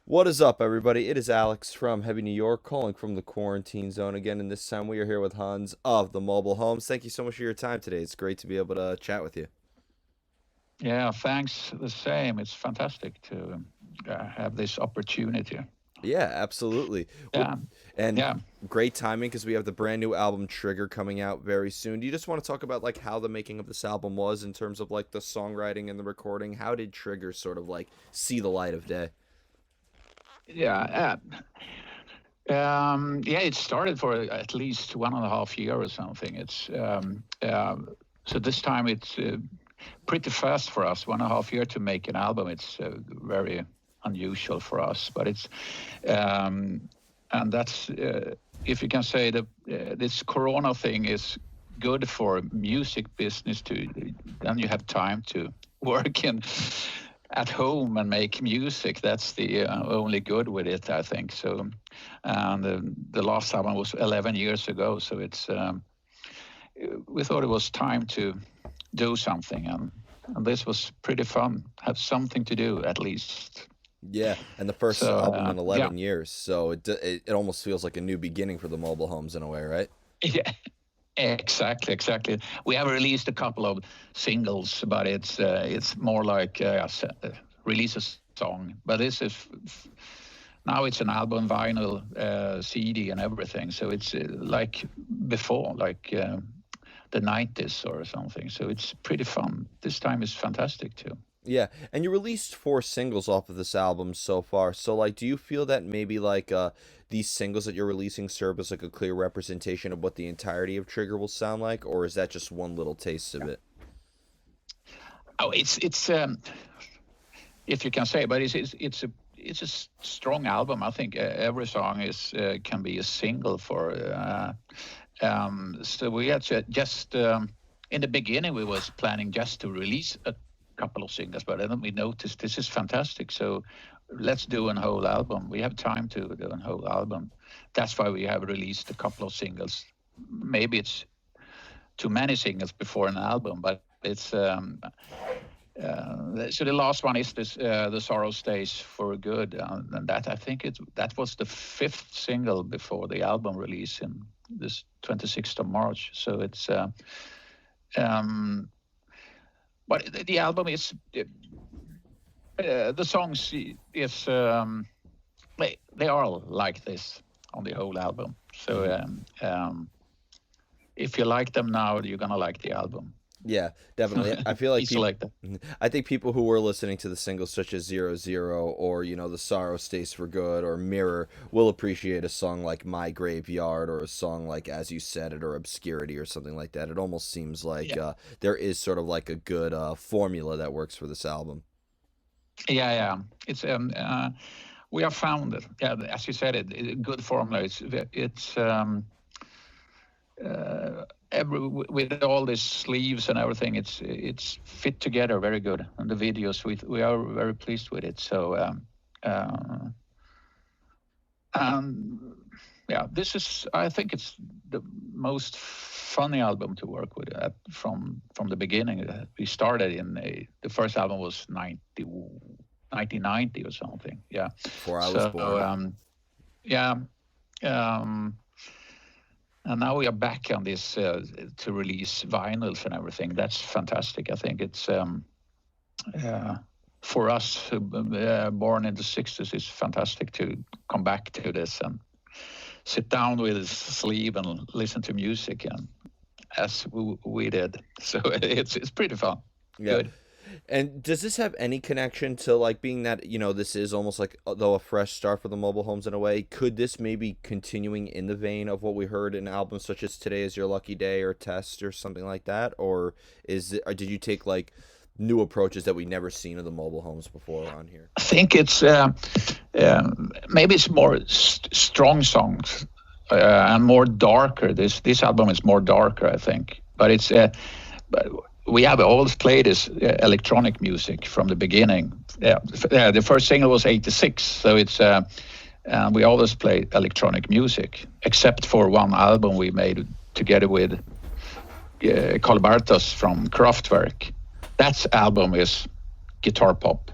What is up, everybody? It is Alex from Heavy New York, calling from the quarantine zone again. And this time we are here with Hans of the Mobile Homes. Thank you so much for your time today. It's great to be able to chat with you. Yeah, thanks. The same. It's fantastic to have this opportunity. Yeah, absolutely. Yeah, And yeah, great timing because we have the brand new album Trigger coming out very soon. Do you just want to talk about like how the making of this album was in terms of like the songwriting and the recording? How did Trigger sort of like see the light of day? yeah. Yeah, it started for at least 1.5 years or something. So this time it's pretty fast for us. 1.5 years to make an album. It's very unusual for us, but and that's if you can say that this Corona thing is good for music business to then you have time to work in at home and make music. That's the only good with it, I think. So, and the last album was 11 years ago. So we thought it was time to do something, and this was pretty fun. Have something to do at least. Yeah, and the first So album in yeah, 11 years. So it almost feels like a new beginning for the Mobile Homes in a way, right? yeah. Exactly. We have released a couple of singles, but it's more like release a song. But this is now it's an album, vinyl, CD, and everything. So it's like before, like the '90s or something. So it's pretty fun. This time is fantastic too. Yeah, and you released four singles off of this album so far. So like do you feel that maybe like these singles that you're releasing serve as like a clear representation of what the entirety of Trigger will sound like, or is that just one little taste of it? Oh, it's if you can say, but it's a strong album. I think every song is can be a single for. So we had just in the beginning we was planning just to release a couple of singles, but then we noticed this is fantastic. So let's do a whole album. We have time to do a whole album. That's why we have released a couple of singles. Maybe it's too many singles before an album, but it's so the last one is this the sorrow stays for good, and that I think that was the fifth single before the album release in this 26th of March. So it's um, but the album is the songs is they are like this on the whole album. So Hmm. if you like them now, you're gonna like the album. Yeah, definitely. I feel like Easy people like that. I think people who were listening to the singles such as Zero Zero or, The Sorrow Stays for Good or Mirror will appreciate a song like My Graveyard or a song like As You Said It or Obscurity or something like that. It almost seems like Yeah. there is sort of like a good formula that works for this album. Yeah. It's we have found it. Yeah, as you said, good formula. It's every with all these sleeves and everything. It's fit together very good. And the videos we are very pleased with it. So and yeah, this is I think it's the most funny album to work with from the beginning. We started the first album was 1990 or something. Yeah. Before I was So born. yeah, um, and now we are back on this to release vinyls and everything. That's fantastic. I think it's uh, for us born in the '60s. It's fantastic to come back to this and sit down with his sleeve and listen to music and as we did. So it's pretty fun. Yeah. Good. And does this have any connection to like being that, this is almost like though a fresh start for the mobile homes in a way? Could this maybe continuing in the vein of what we heard in albums such as Today Is Your Lucky Day or Test or something like that? Or did you take like new approaches that we never seen of the mobile homes before on here? I think it's maybe it's more strong songs and more darker. This album is more darker, I think. But it's but we have always played this electronic music from the beginning. The first single was '86, so it's we always play electronic music, except for one album we made together with Carl Bartos from Kraftwerk. That album is guitar pop.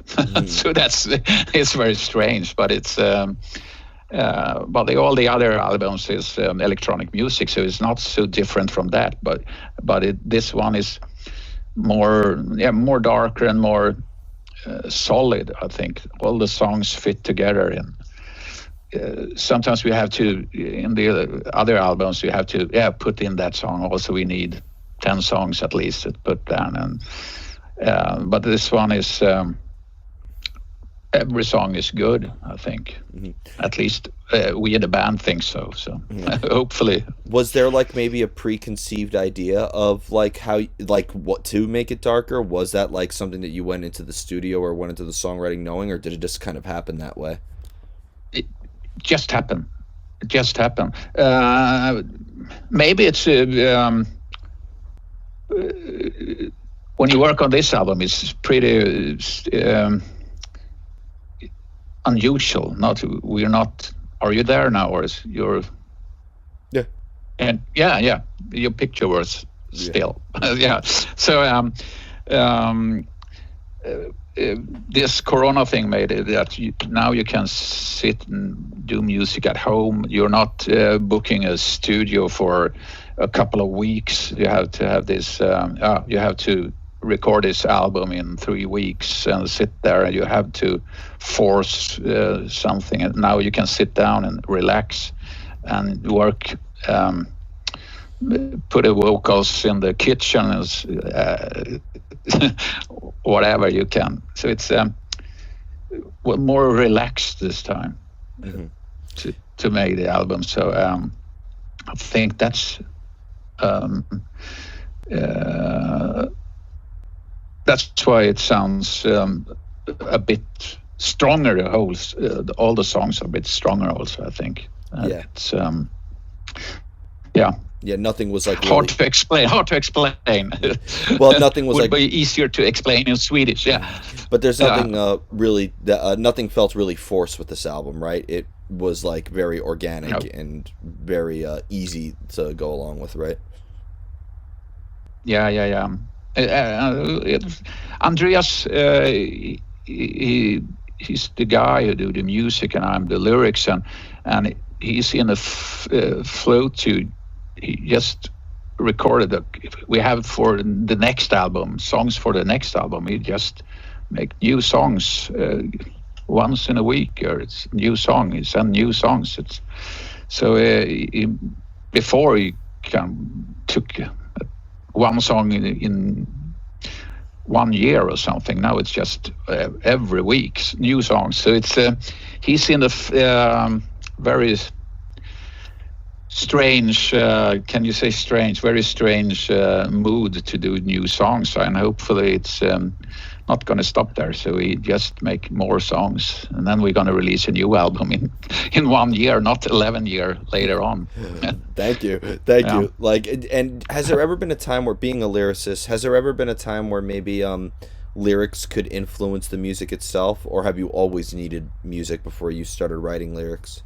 So it's very strange, but it's but all the other albums is electronic music, so it's not so different from that. But this one is more darker and more solid. I think all the songs fit together, and sometimes we have to, in the other albums, we have to put in that song. Also, we need 10 songs at least to put down, and but this one is. Every song is good, I think. At least we in the band think so. So hopefully. Was there like maybe a preconceived idea of like how, like what to make it darker? Was that like something that you went into the studio or went into the songwriting knowing, or did it just kind of happen that way? It just happened. It just happened. Maybe it's when you work on this album, it's pretty. Unusual. We're not. Are you there now, or is your? Yeah. And yeah. Your picture was still. Yeah. So this Corona thing made it that now you can sit and do music at home. You're not booking a studio for a couple of weeks. You have to have this. You have to record this album in 3 weeks and sit there, and you have to force something, and now you can sit down and relax and work, put the vocals in the kitchen, whatever you can. So it's more relaxed this time to make the album. So I think that's why it sounds a bit stronger. All the songs are a bit stronger also, I think. It's nothing was like hard to explain. Well, nothing was would like be easier to explain in Swedish. But there's nothing really nothing felt really forced with this album, right? It was like very organic and very easy to go along with, right? Yeah. Andreas, he's the guy who do the music, and I'm the lyrics, and he's in a flow to. He just recorded we have for the next album, songs for the next album. He just make new songs once in a week, or it's a new song. He send new songs. It's so before he took one song in 1 year or something. Now it's just every week new songs. So it's he's in a very strange, can you say strange, very strange mood to do new songs, and hopefully it's not going to stop there. So we just make more songs, and then we're going to release a new album in 1 year, not 11 years later on. Thank you. Like, and has there ever been a time where, being a lyricist, has there ever been a time where maybe lyrics could influence the music itself, or have you always needed music before you started writing lyrics?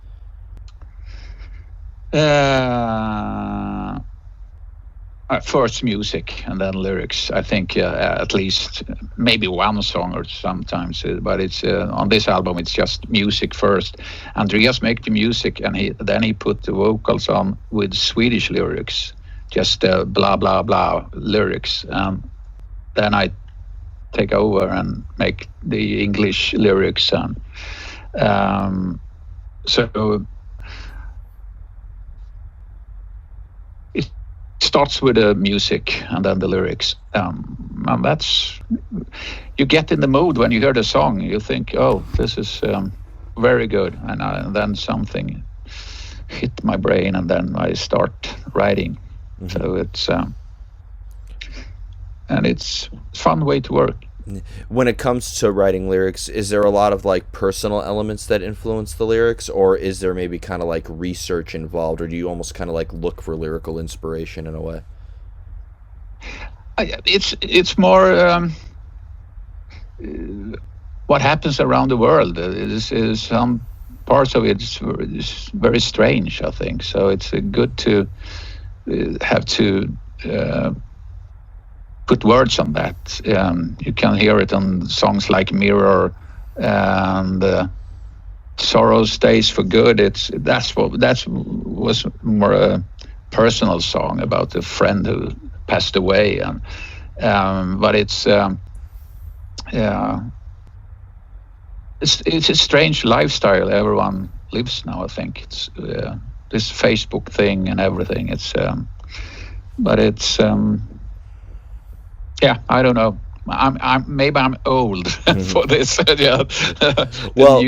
First music and then lyrics. I think at least maybe one song or sometimes, but it's on this album it's just music first. Andreas make the music, and then he put the vocals on with Swedish lyrics, just blah blah blah lyrics. Then I take over and make the English lyrics, and so. Starts with the music and then the lyrics, and that's, you get in the mood when you hear the song. You think, oh, this is very good, and then something hit my brain, and then I start writing. So it's and it's a fun way to work. When it comes to writing lyrics, is there a lot of like personal elements that influence the lyrics, or is there maybe kind of like research involved, or do you almost kind of like look for lyrical inspiration in a way? It's more what happens around the world. Is some parts of it is very strange, I think. So it's good to have to put words on that. You can hear it on songs like Mirror and Sorrow Stays for Good. That was more a personal song about a friend who passed away, and but it's a strange lifestyle everyone lives now. I think it's this Facebook thing and everything. But it's yeah, I don't know. Maybe I'm old for this. Yeah. Well,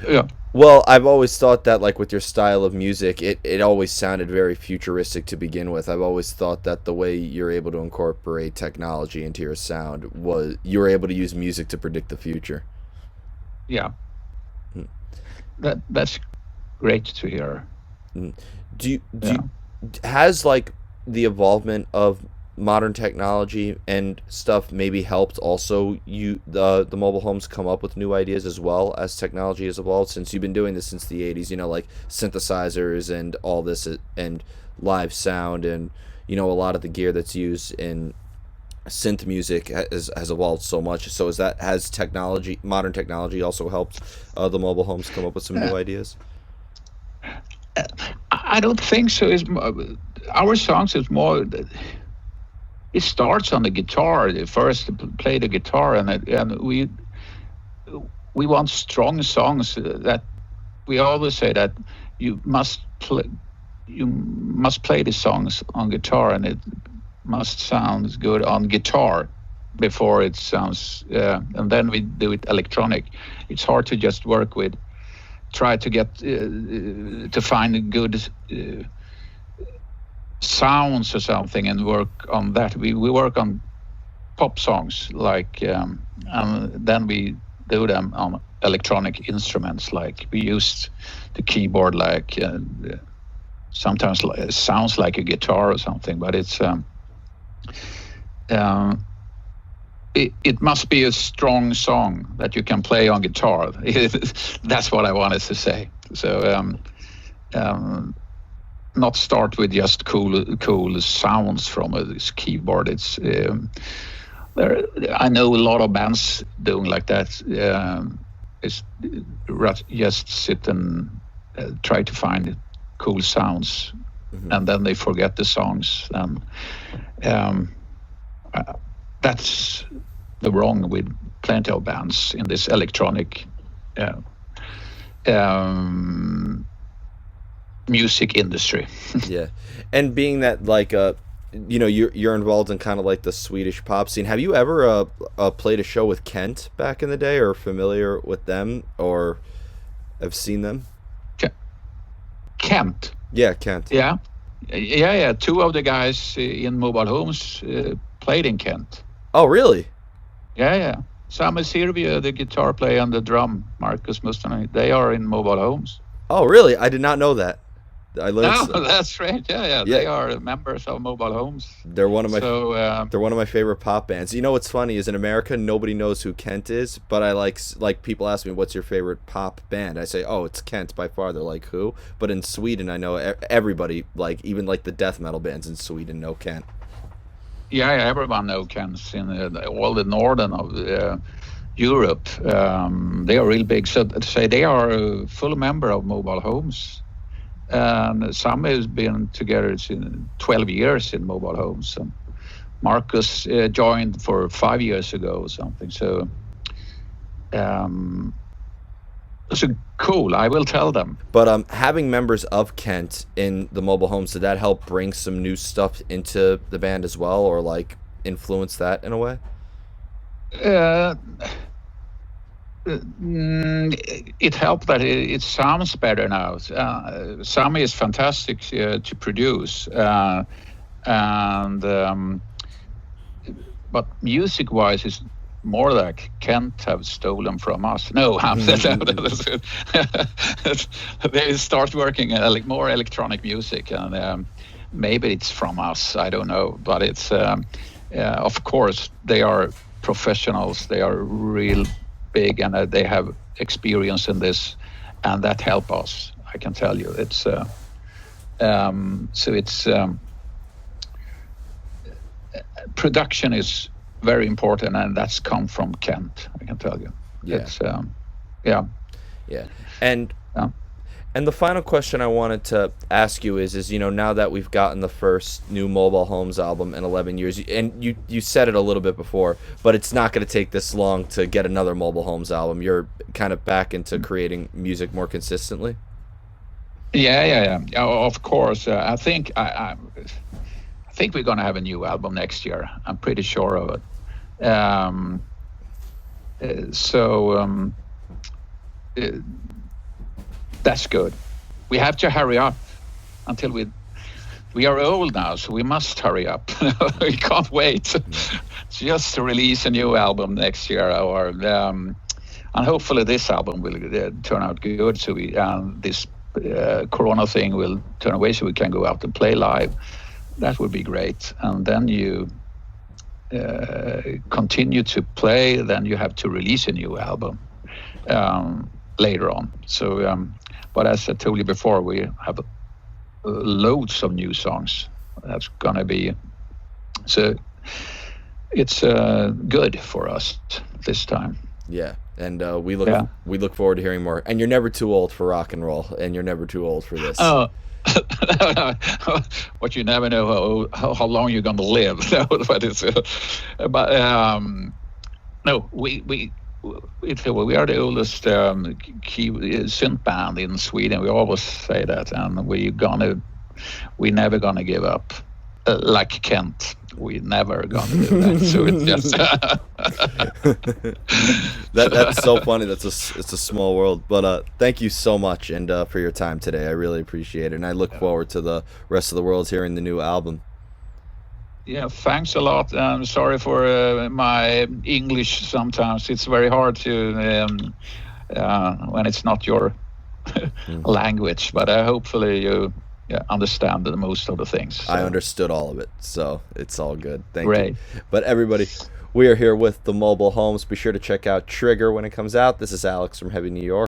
yeah. Well, I've always thought that, like, with your style of music, it always sounded very futuristic to begin with. I've always thought that the way you're able to incorporate technology into your sound was you're able to use music to predict the future. Yeah. Mm. That's great to hear. Do you, has like the involvement of modern technology and stuff maybe helped also the mobile homes come up with new ideas as well as technology has evolved, since you've been doing this since the 80s, like synthesizers and all this and live sound, and a lot of the gear that's used in synth music has evolved so much. So has modern technology also helped the mobile homes come up with some new ideas? I don't think so. Our songs is more. It starts on the guitar. First, play the guitar, and we want strong songs. That we always say that you must play the songs on guitar, and it must sound good on guitar before it sounds. And then we do it electronic. It's hard to just try to get to find good sounds or something and work on that. We work on pop songs and then we do them on electronic instruments. Like we used the keyboard, sometimes it sounds like a guitar or something, but it's it must be a strong song that you can play on guitar. That's what I wanted to say. So not start with just cool sounds from this keyboard. It's I know a lot of bands doing like that. It's just sit and try to find cool sounds, and then they forget the songs. And that's the wrong with plenty of bands in this electronic music industry. Yeah, and being that you're involved in kind of like the Swedish pop scene. Have you ever played a show with Kent back in the day, or familiar with them, or have seen them? Kent. Yeah, Kent. Yeah. Two of the guys in Mobile Homes played in Kent. Oh, really? Yeah. Sami Sirviö, the guitar player, and the drum, Marcus Mustonen, they are in Mobile Homes. Oh, really? I did not know that. That's right. Yeah. They are members of Mobile Homes. They're one of my favorite pop bands. You know what's funny is in America nobody knows who Kent is, but I like people ask me what's your favorite pop band. I say, oh, it's Kent by far. They're like, who? But in Sweden, I know everybody, even the death metal bands in Sweden know Kent. Yeah, everyone knows Kent in all the northern of Europe. They are real big. So to say they are a full member of Mobile Homes. And some has been together in 12 years in Mobile Homes. And Marcus joined for 5 years ago or something. So cool. I will tell them. But having members of Kent in the Mobile Homes, did that help bring some new stuff into the band as well, or influence that in a way? It helped that it sounds better now. Sami is fantastic to produce, but music-wise, it's more like Kent have stolen from us. No, they start working more electronic music, and maybe it's from us. I don't know, but it's of course they are professionals. They are real big, and they have experience in this, and that help us. I can tell you, it's so it's production is very important, and that's come from Kent. I can tell you. Yeah. It's, yeah. Yeah. And Yeah. and the final question I wanted to ask you is now that we've gotten the first new Mobile Homes album in 11 years, and you said it a little bit before, but it's not going to take this long to get another Mobile Homes album. You're kind of back into creating music more consistently. Yeah. Of course, I think I think we're gonna have a new album next year. I'm pretty sure of it. That's good. We have to hurry up until we are old now, so we must hurry up. We can't wait just to release a new album next year, and hopefully this album will turn out good. So this Corona thing will turn away, so we can go out and play live. That would be great. And then you continue to play. Then you have to release a new album later on. So. But as I told you before, we have loads of new songs. That's gonna be, so it's good for us this time. Yeah, and we look forward to hearing more. And you're never too old for rock and roll, and you're never too old for this. Oh, but you never know how long you're gonna live. But it's, no, we are the oldest synth band in Sweden. We always say that, and we never gonna give up. Like Kent, we never gonna do that. So it's just that's so funny. It's a small world. But thank you so much, and for your time today. I really appreciate it, and I look forward to the rest of the world hearing the new album. Yeah, thanks a lot. I'm sorry for my English sometimes. It's very hard to when it's not your language, but hopefully you understand most of the things. So. I understood all of it, so it's all good. Thank Great. you. But everybody, we are here with the Mobile Homes. Be sure to check out Trigger when it comes out. This is Alex from Heavy New York.